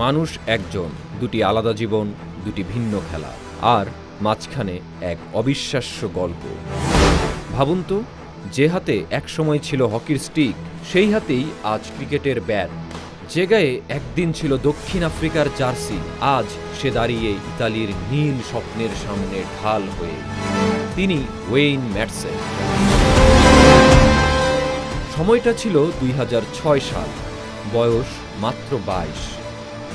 মানুষ একজন, দুটি আলাদা জীবন, দুটি ভিন্ন খেলা, আর মাঝখানে এক অবিশ্বাস্য গল্প। ভাবুন তো, যে হাতে একসময় ছিল হকির স্টিক, সেই হাতেই আজ ক্রিকেটের ব্যাট। যে গায়ে একদিন ছিল দক্ষিণ আফ্রিকার জার্সি, আজ সে দাঁড়িয়ে ইতালির নীল স্বপ্নের সামনে ঢাল হয়ে। তিনি ওয়েইন ম্যাটসেন। সময়টা ছিল ২০০৬ সাল, বয়স মাত্র ২২।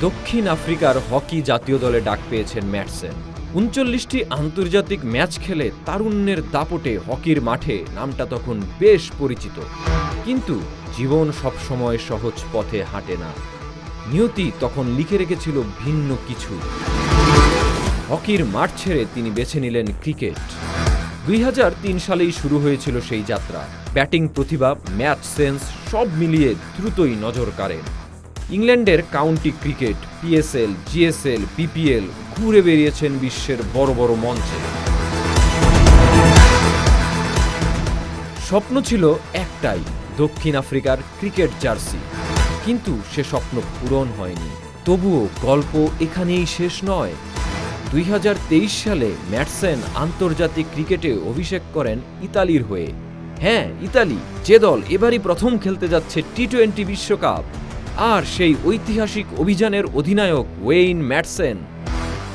দক্ষিণ আফ্রিকার হকি জাতীয় দলে ডাক পেয়েছেন ম্যাটসেন। ৩৯টি আন্তর্জাতিক ম্যাচ খেলে তারুণ্যের দাপটে হকির মাঠে নামটা তখন বেশ পরিচিত। কিন্তু জীবন সবসময় সহজ পথে হাঁটে না। নিয়তি তখন লিখে রেখেছিল ভিন্ন কিছু। হকির মাঠ ছেড়ে তিনি বেছে নিলেন ক্রিকেট। ২০০৩ সালেই শুরু হয়েছিল সেই যাত্রা। ব্যাটিং প্রতিভা, ম্যাচ সেন্স সব মিলিয়ে দ্রুতই নজর কাড়েন। ইংল্যান্ডের county cricket, PSL, GSL, BPL ঘুরে বেরিয়েছেন বিশ্বের বড় বড় মঞ্চে। স্বপ্ন ছিল একটাই, দক্ষিণ আফ্রিকার ক্রিকেট জার্সি। কিন্তু সে স্বপ্ন পূরণ হয়নি। তবুও গল্প এখানেই শেষ নয়। ২০২৩ সালে ম্যাটসেন আন্তর্জাতিক ক্রিকেটে অভিষেক করেন ইতালির হয়ে। হ্যাঁ, ইতালি, যে দল এবারই প্রথম খেলতে যাচ্ছে টি-20 বিশ্বকাপ। আর সেই ঐতিহাসিক অভিযানের অধিনায়ক ওয়েইন ম্যাটসেন।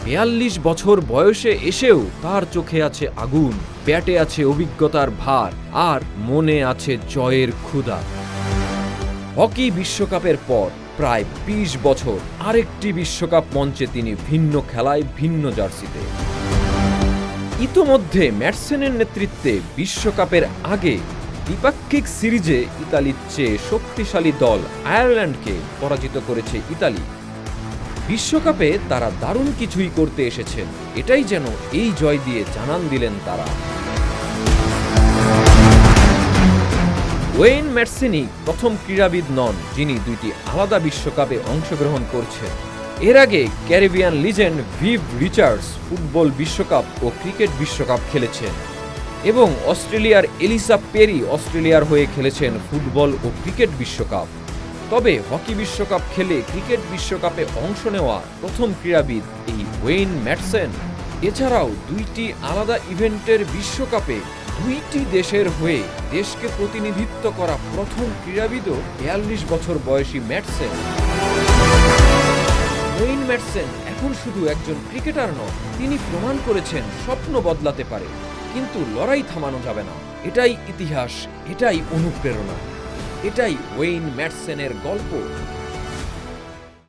৪২ বছর বয়সে এসেও তার চোখে আছে আগুন, ব্যাটে আছে অভিজ্ঞতার ভার, আর মনে আছে জয়ের ক্ষুধা। হকি বিশ্বকাপের পর প্রায় ২০ বছর আরেকটি বিশ্বকাপ মঞ্চে তিনি ভিন্ন খেলায়, ভিন্ন জার্সিতে। ইতোমধ্যে ম্যাটসেনের নেতৃত্বে বিশ্বকাপের আগে দ্বিপাক্ষিক সিরিজে ইতালির চেয়ে শক্তিশালী দল আয়ারল্যান্ডকে পরাজিত করেছে ইতালি। বিশ্বকাপে তারা দারুণ কিছুই করতে এসেছেন, এটাই যেন এই জয় দিয়ে জানান দিলেন তারা। ওয়েইন ম্যাটসেনই প্রথম ক্রীড়াবিদ নন যিনি দুইটি আলাদা বিশ্বকাপে অংশগ্রহণ করছেন। এর আগে Caribbean legend Viv Richards football বিশ্বকাপ ও ক্রিকেট বিশ্বকাপ খেলেছেন, এবং অস্ট্রেলিয়ার এলিসা পেরি অস্ট্রেলিয়ার হয়ে খেলেছেন ফুটবল ও ক্রিকেট বিশ্বকাপ। তবে হকি বিশ্বকাপ খেলে ক্রিকেট বিশ্বকাপে অংশ নেওয়া প্রথম ক্রীড়াবিদ এই ওয়েইন ম্যাটসেন। এছাড়াও দুইটি আলাদা ইভেন্টের বিশ্বকাপে দুইটি দেশের হয়ে দেশকে প্রতিনিধিত্ব করা প্রথম ক্রীড়াবিদও ৪২ বছর বয়সী ম্যাটসেন। ওয়েইন ম্যাটসেন এখন শুধু একজন ক্রিকেটার নন, তিনি প্রমাণ করেছেন স্বপ্ন বদলাতে পারে, কিন্তু লড়াই থামানো যাবে না। এটাই ইতিহাস, এটাই অনুপ্রেরণা, এটাই ওয়েইন ম্যাটসেনের গল্প।